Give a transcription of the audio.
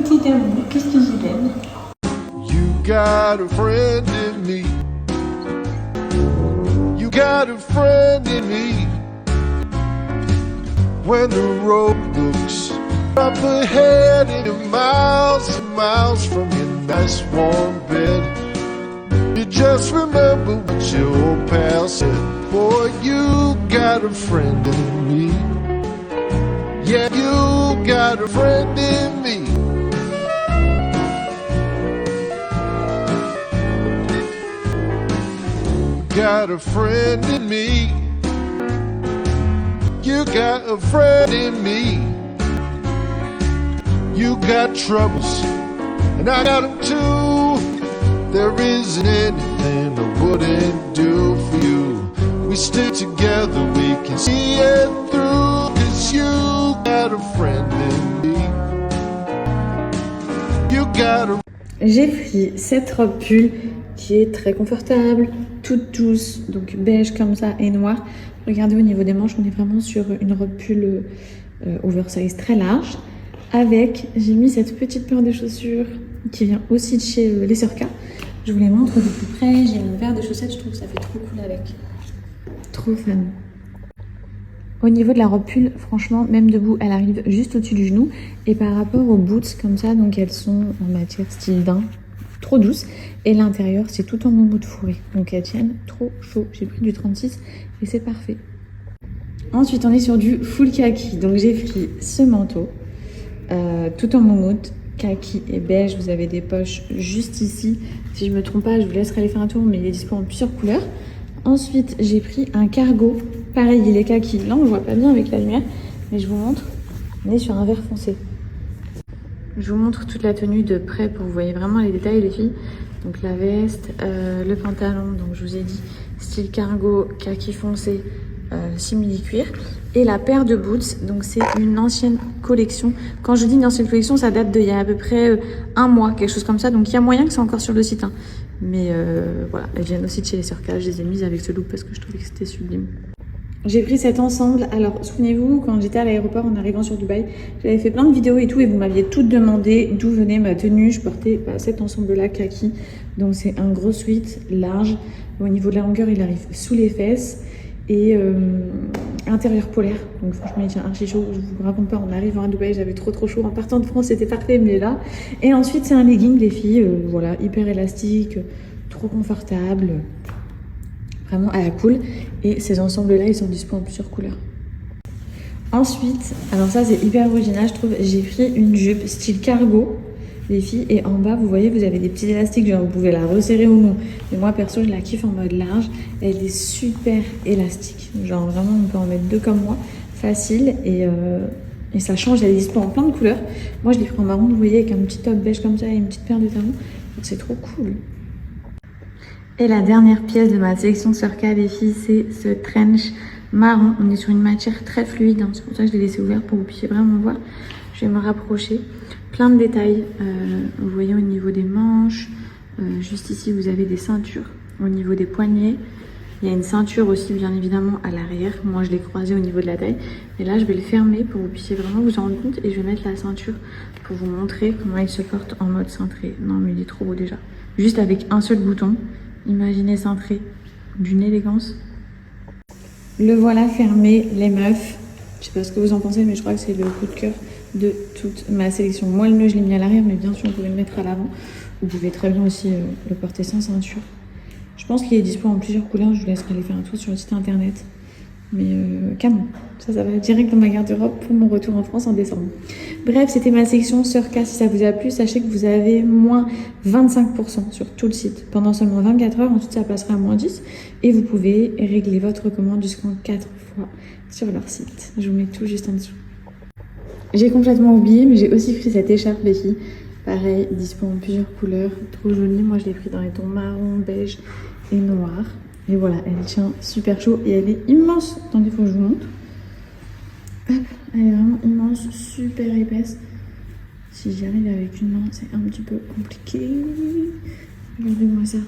petit amour, qu'est-ce que je l'aime. You got a friend in me. You got a friend in me. When the road looks up ahead and you're miles and miles from your nice warm bed, you just remember what your old pal said. Boy, you got a friend in me. Yeah, you got a friend in me. Got a friend in me. You got a friend in me. You got troubles, and I got them too. There isn't anything I wouldn't do for you. We stick together, we can see it through. 'Cause you got a friend in me. You got a... J'ai pris cette robe pull qui est très confortable, toute douce, donc beige comme ça et noire. Regardez au niveau des manches, on est vraiment sur une robe pull oversize très large. Avec, j'ai mis cette petite paire de chaussures qui vient aussi de chez les Sœurs K. Je vous les montre de plus près. J'ai une paire de chaussettes, je trouve que ça fait trop cool avec. Trop fan. Au niveau de la robe pull, franchement, même debout, elle arrive juste au-dessus du genou. Et par rapport aux boots, comme ça, donc elles sont en matière style daim, trop douce. Et l'intérieur, c'est tout en moumoute fourré. Donc elles tiennent trop chaud. J'ai pris du 36 et c'est parfait. Ensuite, on est sur du full kaki. Donc j'ai pris ce manteau, tout en moumoute, kaki et beige. Vous avez des poches juste ici. Si je me trompe pas, je vous laisserai aller faire un tour, mais il est disponible en plusieurs couleurs. Ensuite, j'ai pris un cargo. Pareil, il est kaki. Là, on ne voit pas bien avec la lumière, mais je vous montre. On est sur un vert foncé. Je vous montre toute la tenue de près pour que vous voyez vraiment les détails, les filles. Donc la veste, le pantalon, donc je vous ai dit, style cargo, kaki foncé, simili-cuir. Et la paire de boots, donc c'est une ancienne collection. Quand je dis une ancienne collection, ça date d'il y a à peu près un mois, quelque chose comme ça. Donc il y a moyen que c'est encore sur le site. Hein. Mais voilà, elles viennent aussi de chez les Sœurs K. Je les ai mises avec ce look parce que je trouvais que c'était sublime. J'ai pris cet ensemble. Alors, souvenez-vous, quand j'étais à l'aéroport en arrivant sur Dubaï, j'avais fait plein de vidéos et tout, et vous m'aviez toutes demandé d'où venait ma tenue. Je portais cet ensemble-là, kaki. Donc, c'est un gros sweat large. Au niveau de la longueur, il arrive sous les fesses. Et intérieur polaire. Donc, franchement, il tient archi chaud. Je vous raconte pas, en arrivant à Dubaï, j'avais trop chaud. En partant de France, c'était parfait, mais là. Et ensuite, c'est un legging, les filles. Voilà, hyper élastique, trop confortable. Vraiment à la cool. Et ces ensembles-là, ils sont disponibles en plusieurs couleurs. Ensuite, alors ça, c'est hyper original, je trouve. J'ai pris une jupe style cargo, les filles. Et en bas, vous voyez, vous avez des petits élastiques. Genre, vous pouvez la resserrer ou non. Mais moi, perso, je la kiffe en mode large. Elle est super élastique. Genre, vraiment, on peut en mettre deux comme moi. Facile. Et ça change. Elle est disponible en plein de couleurs. Moi, je l'ai pris en marron, vous voyez, avec un petit top beige comme ça et une petite paire de talons. Donc, c'est trop cool. Et la dernière pièce de ma sélection Sœurs K, les filles, c'est ce trench marron. On est sur une matière très fluide, hein. C'est pour ça que je l'ai laissé ouvert pour que vous puissiez vraiment voir. Je vais me rapprocher. Plein de détails. Vous voyez au niveau des manches. Juste ici, vous avez des ceintures. Au niveau des poignets, il y a une ceinture aussi, bien évidemment, à l'arrière. Moi, je l'ai croisée au niveau de la taille. Et là, je vais le fermer pour que vous puissiez vraiment vous en rendre compte. Et je vais mettre la ceinture pour vous montrer comment il se porte en mode cintré. Non, mais il est trop beau déjà. Juste avec un seul bouton. Imaginez cintré, d'une élégance. Le voilà fermé, les meufs. Je sais pas ce que vous en pensez, mais je crois que c'est le coup de cœur de toute ma sélection. Moi, le nœud, je l'ai mis à l'arrière, mais bien sûr, vous pouvez le mettre à l'avant. Vous pouvez très bien aussi le porter sans ceinture. Je pense qu'il est disponible en plusieurs couleurs. Je vous laisserai aller faire un tour sur le site internet. Mais canon. Ça va direct dans ma garde-robe pour mon retour en France en décembre. Bref, c'était ma section Sœurs K. Si ça vous a plu, sachez que vous avez moins 25% sur tout le site pendant seulement 24 heures. Ensuite, ça passera à moins 10. Et vous pouvez régler votre commande jusqu'en 4 fois sur leur site. Je vous mets tout juste en dessous. J'ai complètement oublié, mais j'ai aussi pris cette écharpe, les filles. Pareil, disponible en plusieurs couleurs. Trop jolie. Moi, je l'ai pris dans les tons marron, beige et noir. Et voilà, elle tient super chaud et elle est immense. Attendez, il faut que je vous montre. Hop, elle est vraiment immense, super épaisse. Si j'y arrive avec une main, c'est un petit peu compliqué. Regardez-moi ça.